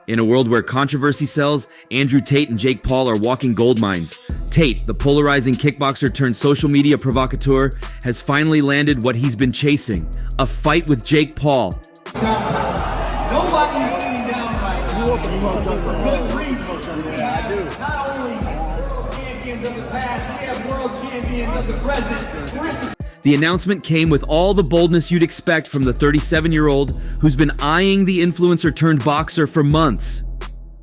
In a world where controversy sells, Andrew Tate and Jake Paul are walking gold mines. Tate, the polarizing kickboxer turned social media provocateur, has finally landed what he's been chasing, a fight with Jake Paul. Nobody is sitting down right for good reason. I do. Not only champions of the past, we have world champions of the present. The announcement came with all the boldness you'd expect from the 37-year-old who's been eyeing the influencer turned boxer for months.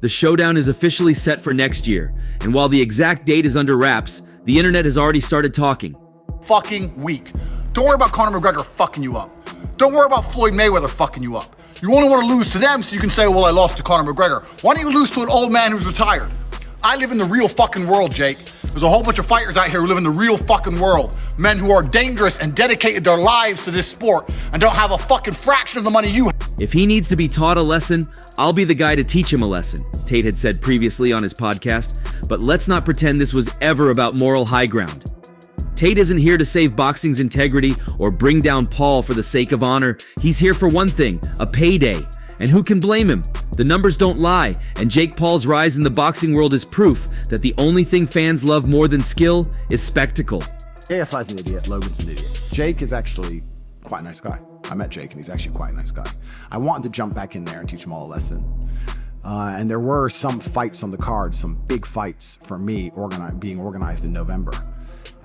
The showdown is officially set for next year, and while the exact date is under wraps, the internet has already started talking. Fucking weak. Don't worry about Conor McGregor fucking you up. Don't worry about Floyd Mayweather fucking you up. You only want to lose to them so you can say, well, I lost to Conor McGregor. Why don't you lose to an old man who's retired? I live in the real fucking world, Jake. There's a whole bunch of fighters out here who live in the real fucking world. Men who are dangerous and dedicated their lives to this sport and don't have a fucking fraction of the money you have. If he needs to be taught a lesson, I'll be the guy to teach him a lesson, Tate had said previously on his podcast. But let's not pretend this was ever about moral high ground. Tate isn't here to save boxing's integrity or bring down Paul for the sake of honor. He's here for one thing, a payday. And who can blame him? The numbers don't lie, and Jake Paul's rise in the boxing world is proof that the only thing fans love more than skill is spectacle. ASI's an idiot, Logan's an idiot. Jake is actually quite a nice guy. I met Jake and he's actually quite a nice guy. I wanted to jump back in there and teach him all a lesson. And there were some fights on the card, some big fights for me being organized in November.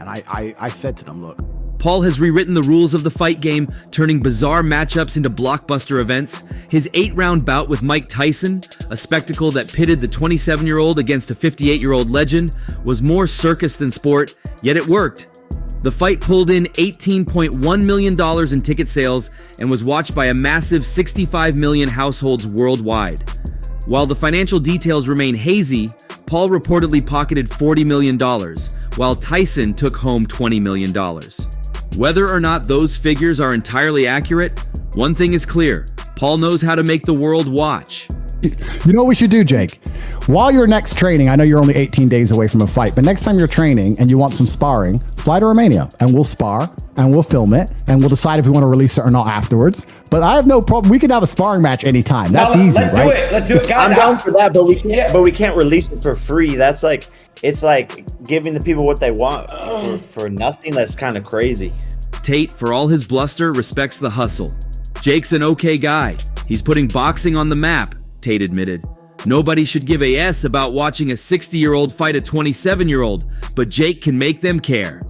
And I said to them, look, Paul has rewritten the rules of the fight game, turning bizarre matchups into blockbuster events. His 8-round bout with Mike Tyson, a spectacle that pitted the 27-year-old against a 58-year-old legend, was more circus than sport, yet it worked. The fight pulled in $18.1 million in ticket sales and was watched by a massive 65 million households worldwide. While the financial details remain hazy, Paul reportedly pocketed $40 million, while Tyson took home $20 million. Whether or not those figures are entirely accurate, one thing is clear: Paul knows how to make the world watch. You know what we should do, Jake? While you're next training, I know you're only 18 days away from a fight, but next time you're training and you want some sparring, fly to Romania and we'll spar and we'll film it and we'll decide if we want to release it or not afterwards. But I have no problem. We could have a sparring match anytime. That's easy, right? Let's do it, guys. I'm down for that, but we can't release it for free. That's like, it's like giving the people what they want for nothing. That's kind of crazy. Tate, for all his bluster, respects the hustle. Jake's an okay guy. He's putting boxing on the map, Tate admitted. Nobody should give a S about watching a 60-year-old fight a 27-year-old, but Jake can make them care.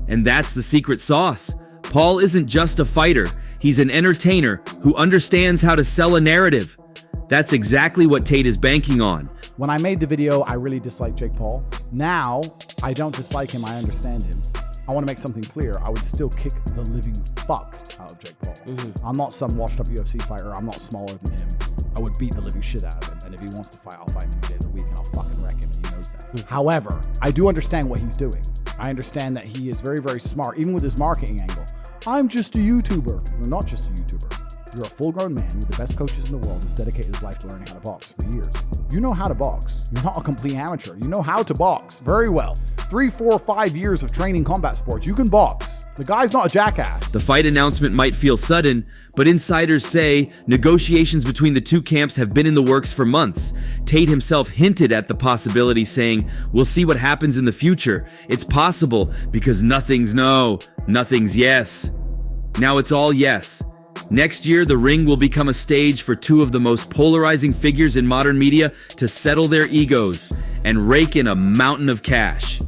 And that's the secret sauce. Paul isn't just a fighter. He's an entertainer who understands how to sell a narrative. That's exactly what Tate is banking on. When I made the video, I really disliked Jake Paul. Now, I don't dislike him. I understand him. I want to make something clear. I would still kick the living fuck out of Jake Paul. I'm not some washed up UFC fighter. I'm not smaller than him. I would beat the living shit out of him. And if he wants to fight, I'll fight him any day of the week and I'll fucking wreck him, and he knows that. However, I do understand what he's doing. I understand that he is very, very smart, even with his marketing angle. I'm just a YouTuber. You're not just a YouTuber. You're a full-grown man with the best coaches in the world who's dedicated his life to learning how to box for years. You know how to box. You're not a complete amateur. You know how to box very well. 3, 4, 5 years of training combat sports. You can box. The guy's not a jackass. The fight announcement might feel sudden, but insiders say negotiations between the two camps have been in the works for months. Tate himself hinted at the possibility, saying, "We'll see what happens in the future. It's possible because nothing's no, nothing's yes." Now it's all yes. Next year, the ring will become a stage for two of the most polarizing figures in modern media to settle their egos and rake in a mountain of cash.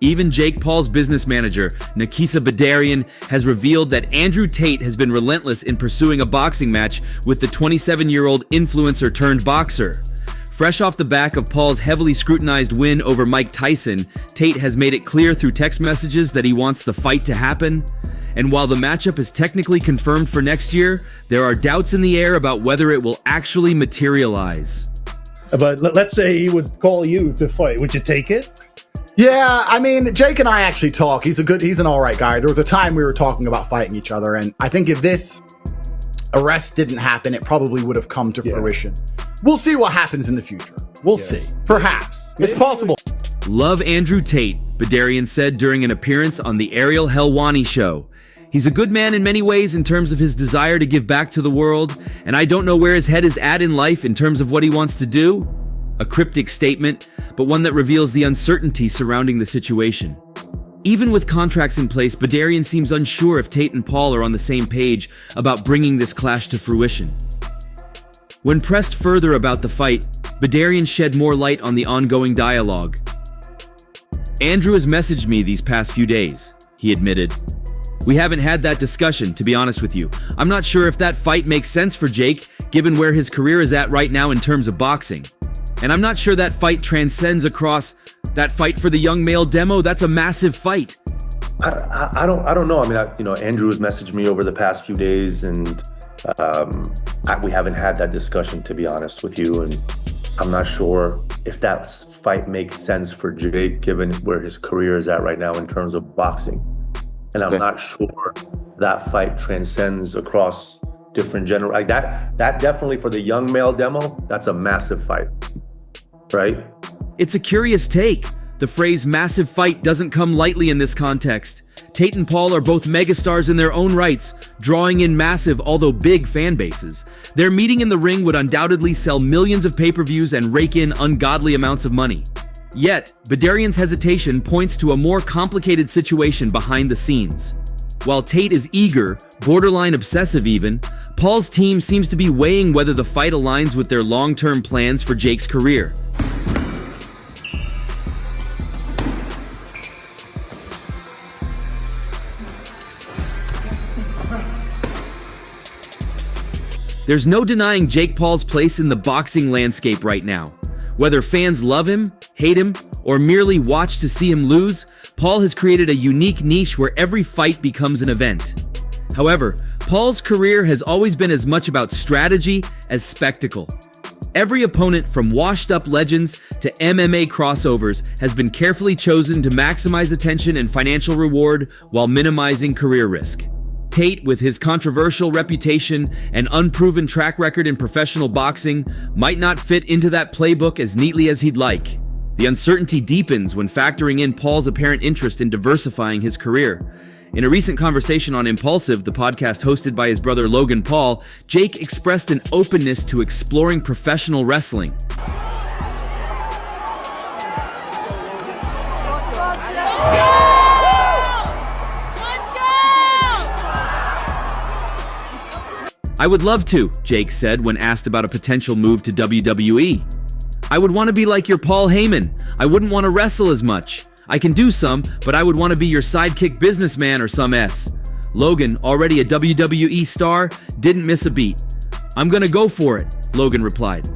Even Jake Paul's business manager, Nakisa Badarian, has revealed that Andrew Tate has been relentless in pursuing a boxing match with the 27-year-old influencer turned boxer. Fresh off the back of Paul's heavily scrutinized win over Mike Tyson, Tate has made it clear through text messages that he wants the fight to happen. And while the matchup is technically confirmed for next year, there are doubts in the air about whether it will actually materialize. But let's say he would call you to fight. Would you take it? Yeah, I mean, Jake and I actually talk. He's an all right guy. There was a time we were talking about fighting each other, and I think if this arrest didn't happen, it probably would have come to fruition. We'll see what happens in the future. We'll see. Perhaps. It's possible. Love Andrew Tate, Badarian said during an appearance on the Ariel Helwani show. He's a good man in many ways in terms of his desire to give back to the world, and I don't know where his head is at in life in terms of what he wants to do. A cryptic statement, but one that reveals the uncertainty surrounding the situation. Even with contracts in place, Badarian seems unsure if Tate and Paul are on the same page about bringing this clash to fruition. When pressed further about the fight, Badarian shed more light on the ongoing dialogue. Andrew has messaged me these past few days, he admitted. We haven't had that discussion, to be honest with you. I'm not sure if that fight makes sense for Jake, given where his career is at right now in terms of boxing. And I'm not sure that fight transcends across that fight for the young male demo. That's a massive fight. I don't know. I mean, Andrew has messaged me over the past few days, and we haven't had that discussion, to be honest with you. And I'm not sure if that fight makes sense for Jake, given where his career is at right now in terms of boxing. And I'm not sure that fight transcends across different generations. Like that definitely for the young male demo, that's a massive fight, right? It's a curious take. The phrase massive fight doesn't come lightly in this context. Tate and Paul are both megastars in their own rights, drawing in massive, although big, fan bases. Their meeting in the ring would undoubtedly sell millions of pay-per-views and rake in ungodly amounts of money. Yet, Badarian's hesitation points to a more complicated situation behind the scenes. While Tate is eager, borderline obsessive even, Paul's team seems to be weighing whether the fight aligns with their long-term plans for Jake's career. There's no denying Jake Paul's place in the boxing landscape right now. Whether fans love him, hate him, or merely watch to see him lose, Paul has created a unique niche where every fight becomes an event. However, Paul's career has always been as much about strategy as spectacle. Every opponent, from washed-up legends to MMA crossovers, has been carefully chosen to maximize attention and financial reward while minimizing career risk. Tate, with his controversial reputation and unproven track record in professional boxing, might not fit into that playbook as neatly as he'd like. The uncertainty deepens when factoring in Paul's apparent interest in diversifying his career. In a recent conversation on Impulsive, the podcast hosted by his brother Logan Paul, Jake expressed an openness to exploring professional wrestling. I would love to, Jake said when asked about a potential move to WWE. I would want to be like your Paul Heyman. I wouldn't want to wrestle as much. I can do some, but I would want to be your sidekick businessman or some S. Logan, already a WWE star, didn't miss a beat. I'm gonna go for it, Logan replied.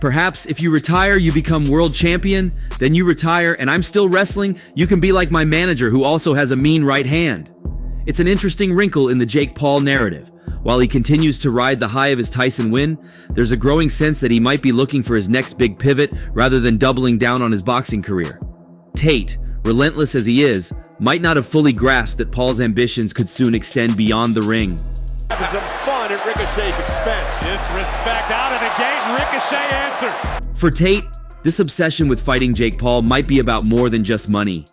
Perhaps if you retire, you become world champion, then you retire and I'm still wrestling, you can be like my manager who also has a mean right hand. It's an interesting wrinkle in the Jake Paul narrative. While he continues to ride the high of his Tyson win, there's a growing sense that he might be looking for his next big pivot rather than doubling down on his boxing career. Tate, relentless as he is, might not have fully grasped that Paul's ambitions could soon extend beyond the ring. Having some fun at Ricochet's expense. Disrespect out of the gate, and Ricochet answers. For Tate, this obsession with fighting Jake Paul might be about more than just money.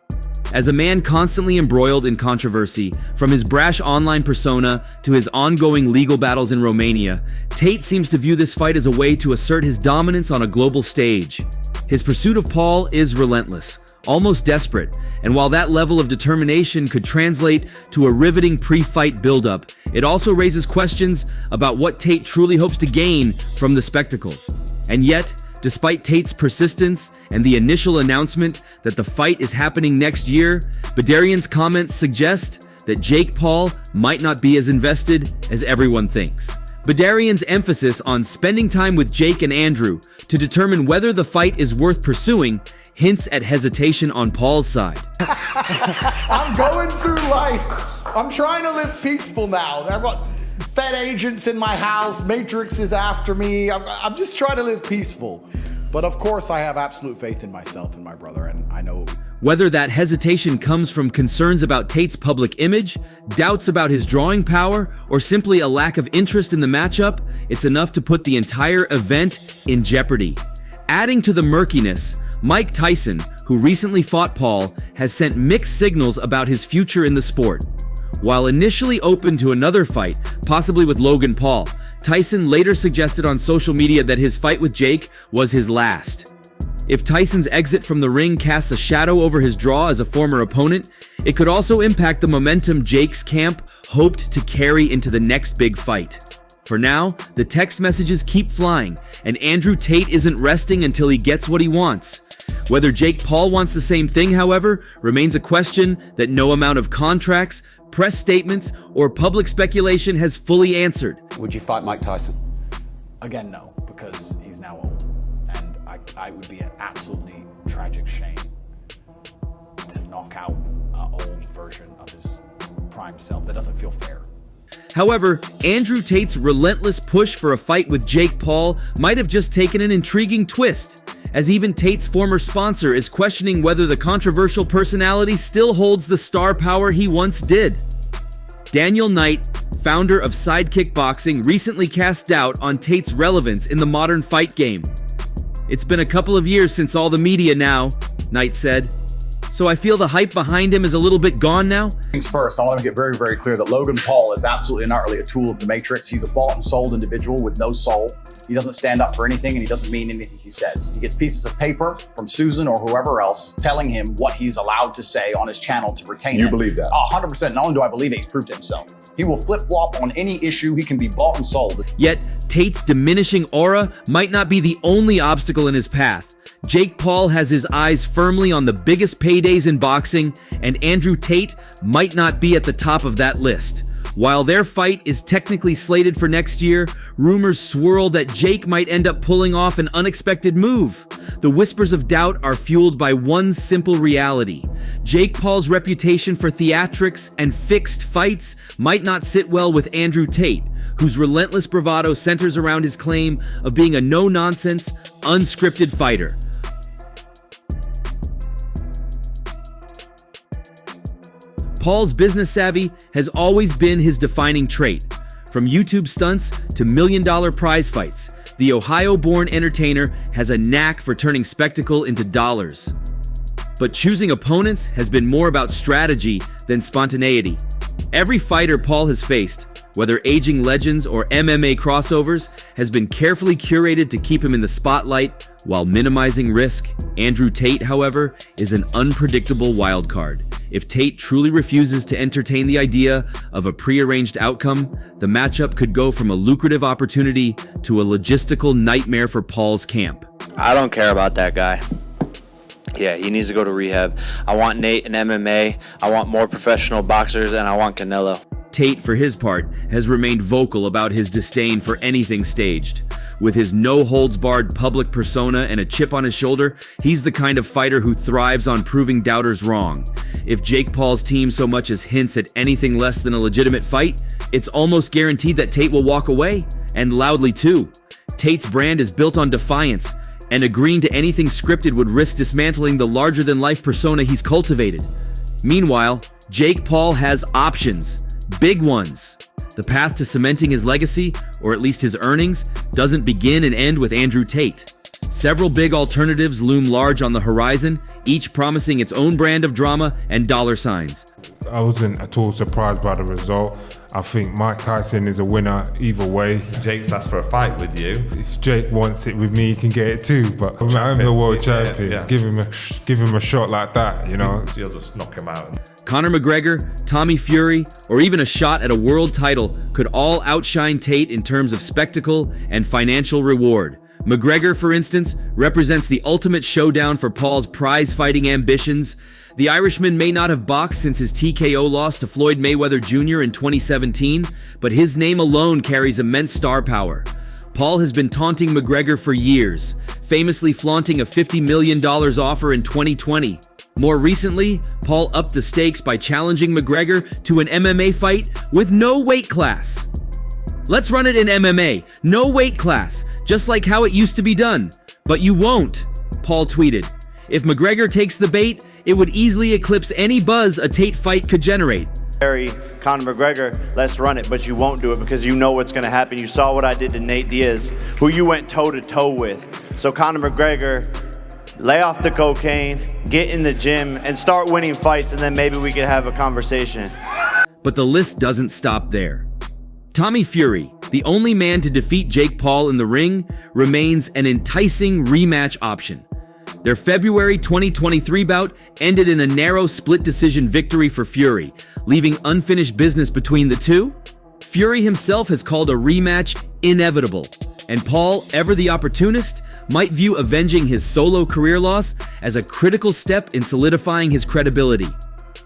As a man constantly embroiled in controversy, from his brash online persona to his ongoing legal battles in Romania, Tate seems to view this fight as a way to assert his dominance on a global stage. His pursuit of Paul is relentless, almost desperate, and while that level of determination could translate to a riveting pre-fight buildup, it also raises questions about what Tate truly hopes to gain from the spectacle. And yet, despite Tate's persistence and the initial announcement that the fight is happening next year, Badarian's comments suggest that Jake Paul might not be as invested as everyone thinks. Badarian's emphasis on spending time with Jake and Andrew to determine whether the fight is worth pursuing hints at hesitation on Paul's side. I'm going through life. I'm trying to live peaceful now. I've got Fed agents in my house. Matrix is after me. I'm just trying to live peaceful. But of course, I have absolute faith in myself and my brother, and I know. Whether that hesitation comes from concerns about Tate's public image, doubts about his drawing power, or simply a lack of interest in the matchup, it's enough to put the entire event in jeopardy. Adding to the murkiness, Mike Tyson, who recently fought Paul, has sent mixed signals about his future in the sport. While initially open to another fight, possibly with Logan Paul, Tyson later suggested on social media that his fight with Jake was his last. If Tyson's exit from the ring casts a shadow over his draw as a former opponent, it could also impact the momentum Jake's camp hoped to carry into the next big fight. For now, the text messages keep flying, and Andrew Tate isn't resting until he gets what he wants. Whether Jake Paul wants the same thing, however, remains a question that no amount of contracts, press statements, or public speculation has fully answered. Would you fight Mike Tyson? Again, no, because he's now old. And I would be an absolutely tragic shame to knock out an old version of his prime self. That doesn't feel fair. However, Andrew Tate's relentless push for a fight with Jake Paul might have just taken an intriguing twist, as even Tate's former sponsor is questioning whether the controversial personality still holds the star power he once did. Daniel Knight, founder of Side Kickboxing, recently cast doubt on Tate's relevance in the modern fight game. "It's been a couple of years since all the media now," Knight said. "So I feel the hype behind him is a little bit gone now." Things first, I want to get very, very clear that Logan Paul is absolutely not really a tool of the Matrix. He's a bought and sold individual with no soul. He doesn't stand up for anything, and he doesn't mean anything he says. He gets pieces of paper from Susan or whoever else telling him what he's allowed to say on his channel to retain it. You believe that? 100%. Not only do I believe it, he's proved himself. He will flip-flop on any issue. He can be bought and sold. Yet, Tate's diminishing aura might not be the only obstacle in his path. Jake Paul has his eyes firmly on the biggest paydays in boxing, and Andrew Tate might not be at the top of that list. While their fight is technically slated for next year, rumors swirl that Jake might end up pulling off an unexpected move. The whispers of doubt are fueled by one simple reality. Jake Paul's reputation for theatrics and fixed fights might not sit well with Andrew Tate, whose relentless bravado centers around his claim of being a no-nonsense, unscripted fighter. Paul's business savvy has always been his defining trait. From YouTube stunts to million-dollar prize fights, the Ohio-born entertainer has a knack for turning spectacle into dollars. But choosing opponents has been more about strategy than spontaneity. Every fighter Paul has faced, whether aging legends or MMA crossovers, has been carefully curated to keep him in the spotlight while minimizing risk. Andrew Tate, however, is an unpredictable wildcard. If Tate truly refuses to entertain the idea of a prearranged outcome, the matchup could go from a lucrative opportunity to a logistical nightmare for Paul's camp. I don't care about that guy. Yeah, he needs to go to rehab. I want Nate in MMA. I want more professional boxers, and I want Canelo. Tate, for his part, has remained vocal about his disdain for anything staged. With his no-holds-barred public persona and a chip on his shoulder, he's the kind of fighter who thrives on proving doubters wrong. If Jake Paul's team so much as hints at anything less than a legitimate fight, it's almost guaranteed that Tate will walk away, and loudly too. Tate's brand is built on defiance, and agreeing to anything scripted would risk dismantling the larger-than-life persona he's cultivated. Meanwhile, Jake Paul has options. Big ones. The path to cementing his legacy, or at least his earnings, doesn't begin and end with Andrew Tate. Several big alternatives loom large on the horizon, each promising its own brand of drama and dollar signs. I wasn't at all surprised by the result. I think Mike Tyson is a winner either way. Jake's asked for a fight with you. If Jake wants it with me, he can get it too. But I'm the world champion. Yeah. Give him a shot like that, you know. So you'll just knock him out. Conor McGregor, Tommy Fury, or even a shot at a world title could all outshine Tate in terms of spectacle and financial reward. McGregor, for instance, represents the ultimate showdown for Paul's prize-fighting ambitions. The Irishman may not have boxed since his TKO loss to Floyd Mayweather Jr. in 2017, but his name alone carries immense star power. Paul has been taunting McGregor for years, famously flaunting a $50 million offer in 2020. More recently, Paul upped the stakes by challenging McGregor to an MMA fight with no weight class. "Let's run it in MMA, no weight class, just like how it used to be done. But you won't," Paul tweeted. If McGregor takes the bait, it would easily eclipse any buzz a Tate fight could generate. Conor McGregor, let's run it, but you won't do it because you know what's going to happen. You saw what I did to Nate Diaz, who you went toe-to-toe with. So Conor McGregor, lay off the cocaine, get in the gym, and start winning fights, and then maybe we could have a conversation. But the list doesn't stop there. Tommy Fury, the only man to defeat Jake Paul in the ring, remains an enticing rematch option. Their February 2023 bout ended in a narrow split decision victory for Fury, leaving unfinished business between the two. Fury himself has called a rematch inevitable, and Paul, ever the opportunist, might view avenging his solo career loss as a critical step in solidifying his credibility.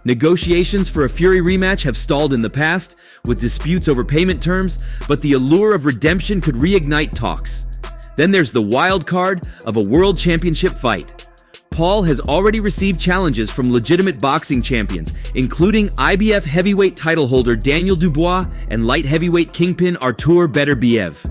Negotiations for a Fury rematch have stalled in the past, with disputes over payment terms, but the allure of redemption could reignite talks. Then there's the wild card of a world championship fight. Paul has already received challenges from legitimate boxing champions, including IBF heavyweight title holder Daniel Dubois and light heavyweight kingpin Artur Beterbiev.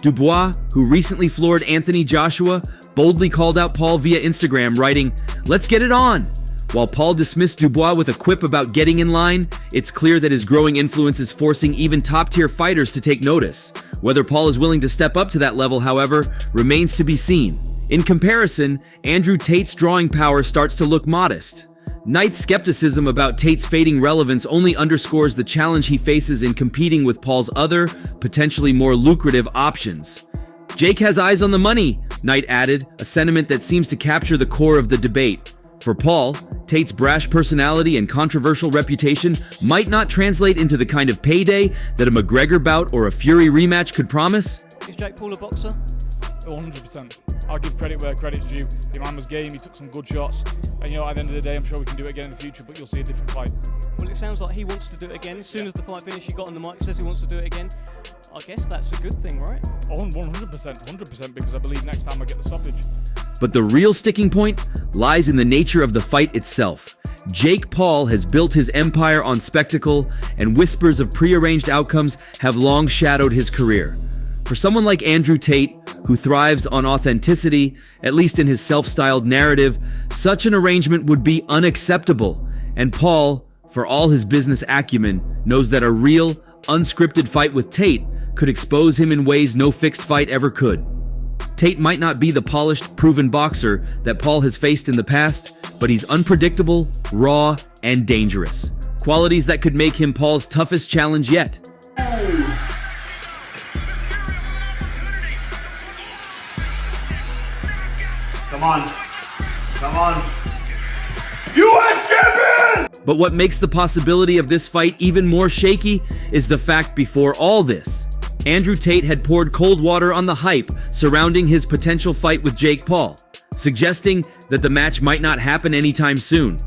Dubois, who recently floored Anthony Joshua, boldly called out Paul via Instagram, writing, "Let's get it on." While Paul dismissed Dubois with a quip about getting in line, it's clear that his growing influence is forcing even top-tier fighters to take notice. Whether Paul is willing to step up to that level, however, remains to be seen. In comparison, Andrew Tate's drawing power starts to look modest. Knight's skepticism about Tate's fading relevance only underscores the challenge he faces in competing with Paul's other, potentially more lucrative options. Jake has eyes on the money, Knight added, a sentiment that seems to capture the core of the debate. For Paul, Tate's brash personality and controversial reputation might not translate into the kind of payday that a McGregor bout or a Fury rematch could promise. Is Jake Paul a boxer? 100%. I'll give credit where credit's due. The man was game, he took some good shots. And at the end of the day, I'm sure we can do it again in the future, but you'll see a different fight. Well, it sounds like he wants to do it again. As soon as the fight finished, he got on the mic, says he wants to do it again. I guess that's a good thing, right? 100%, because I believe next time I get the stoppage. But the real sticking point lies in the nature of the fight itself. Jake Paul has built his empire on spectacle, and whispers of prearranged outcomes have long shadowed his career. For someone like Andrew Tate, who thrives on authenticity, at least in his self-styled narrative, such an arrangement would be unacceptable. And Paul, for all his business acumen, knows that a real, unscripted fight with Tate could expose him in ways no fixed fight ever could. Tate might not be the polished, proven boxer that Paul has faced in the past, but he's unpredictable, raw, and dangerous. Qualities that could make him Paul's toughest challenge yet. Come on. U.S. champion! But what makes the possibility of this fight even more shaky is the fact before all this, Andrew Tate had poured cold water on the hype surrounding his potential fight with Jake Paul, suggesting that the match might not happen anytime soon.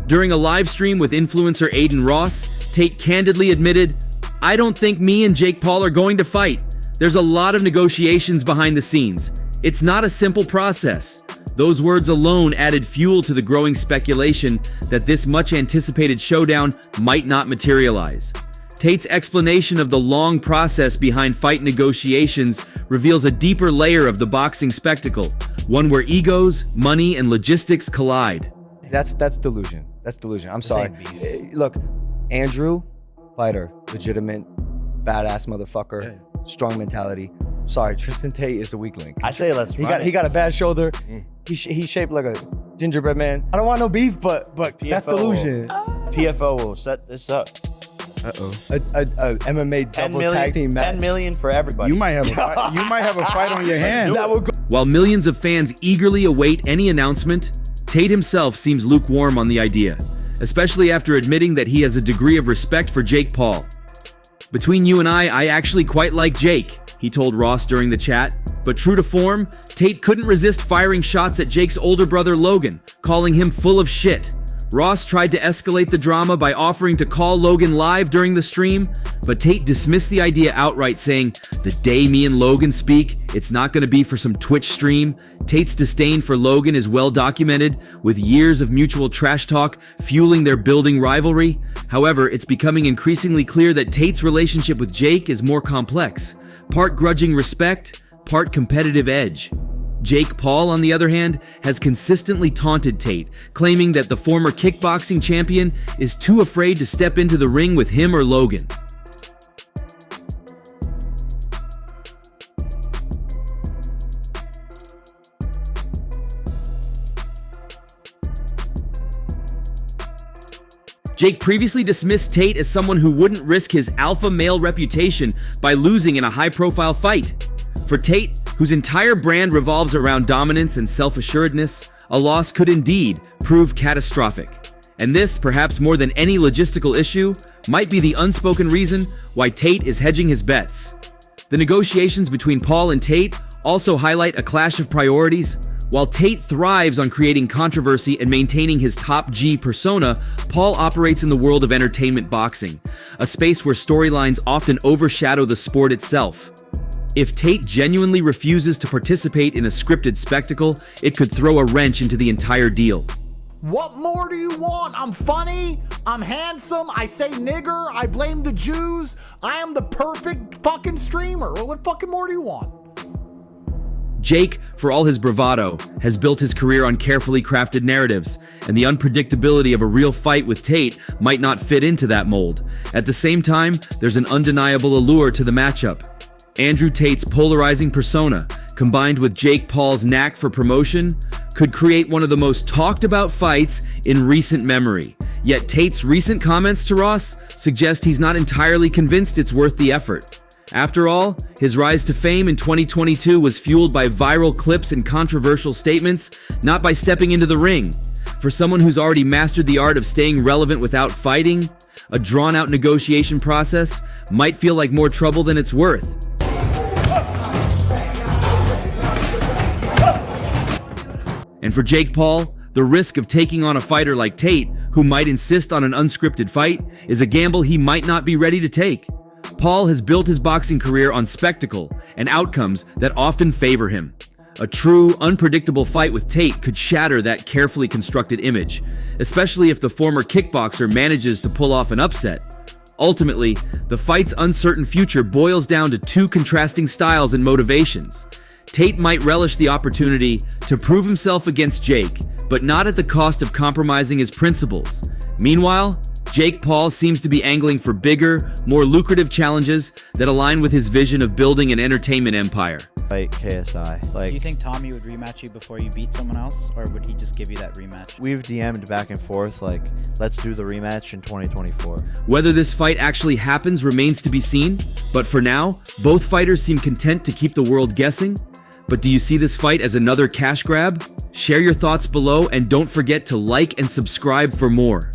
During a live stream with influencer Aiden Ross, Tate candidly admitted, "I don't think me and Jake Paul are going to fight. There's a lot of negotiations behind the scenes. It's not a simple process." Those words alone added fuel to the growing speculation that this much-anticipated showdown might not materialize. Tate's explanation of the long process behind fight negotiations reveals a deeper layer of the boxing spectacle, one where egos, money, and logistics collide. That's delusion. That's delusion. I'm sorry. Look, Andrew, fighter, legitimate, badass motherfucker, strong mentality. Sorry, Tristan Tate is the weak link. I say let's run. He got a bad shoulder. He's shaped like a gingerbread man. I don't want no beef, but that's delusion. PFO will set this up. A MMA double tag team match. 10 million for everybody. You might have a fight on your hands. While millions of fans eagerly await any announcement, Tate himself seems lukewarm on the idea, especially after admitting that he has a degree of respect for Jake Paul. "Between you and I actually quite like Jake," he told Ross during the chat. But true to form, Tate couldn't resist firing shots at Jake's older brother Logan, calling him full of shit. Ross tried to escalate the drama by offering to call Logan live during the stream, but Tate dismissed the idea outright, saying, "The day me and Logan speak, it's not going to be for some Twitch stream." Tate's disdain for Logan is well documented, with years of mutual trash talk fueling their building rivalry. However, it's becoming increasingly clear that Tate's relationship with Jake is more complex, part grudging respect, part competitive edge. Jake Paul, on the other hand, has consistently taunted Tate, claiming that the former kickboxing champion is too afraid to step into the ring with him or Logan. Jake previously dismissed Tate as someone who wouldn't risk his alpha male reputation by losing in a high-profile fight. For Tate, whose entire brand revolves around dominance and self-assuredness, a loss could indeed prove catastrophic. And this, perhaps more than any logistical issue, might be the unspoken reason why Tate is hedging his bets. The negotiations between Paul and Tate also highlight a clash of priorities. While Tate thrives on creating controversy and maintaining his top G persona, Paul operates in the world of entertainment boxing, a space where storylines often overshadow the sport itself. If Tate genuinely refuses to participate in a scripted spectacle, it could throw a wrench into the entire deal. What more do you want? I'm funny, I'm handsome, I say nigger, I blame the Jews, I am the perfect fucking streamer. What fucking more do you want? Jake, for all his bravado, has built his career on carefully crafted narratives, and the unpredictability of a real fight with Tate might not fit into that mold. At the same time, there's an undeniable allure to the matchup. Andrew Tate's polarizing persona, combined with Jake Paul's knack for promotion, could create one of the most talked about fights in recent memory. Yet Tate's recent comments to Ross suggest he's not entirely convinced it's worth the effort. After all, his rise to fame in 2022 was fueled by viral clips and controversial statements, not by stepping into the ring. For someone who's already mastered the art of staying relevant without fighting, a drawn-out negotiation process might feel like more trouble than it's worth. And for Jake Paul, the risk of taking on a fighter like Tate, who might insist on an unscripted fight, is a gamble he might not be ready to take. Paul has built his boxing career on spectacle and outcomes that often favor him. A true, unpredictable fight with Tate could shatter that carefully constructed image, especially if the former kickboxer manages to pull off an upset. Ultimately, the fight's uncertain future boils down to two contrasting styles and motivations. Tate might relish the opportunity to prove himself against Jake, but not at the cost of compromising his principles. Meanwhile, Jake Paul seems to be angling for bigger, more lucrative challenges that align with his vision of building an entertainment empire. Fight KSI. Do you think Tommy would rematch you before you beat someone else, or would he just give you that rematch? We've DM'd back and forth, let's do the rematch in 2024. Whether this fight actually happens remains to be seen, but for now, both fighters seem content to keep the world guessing. But do you see this fight as another cash grab? Share your thoughts below and don't forget to like and subscribe for more.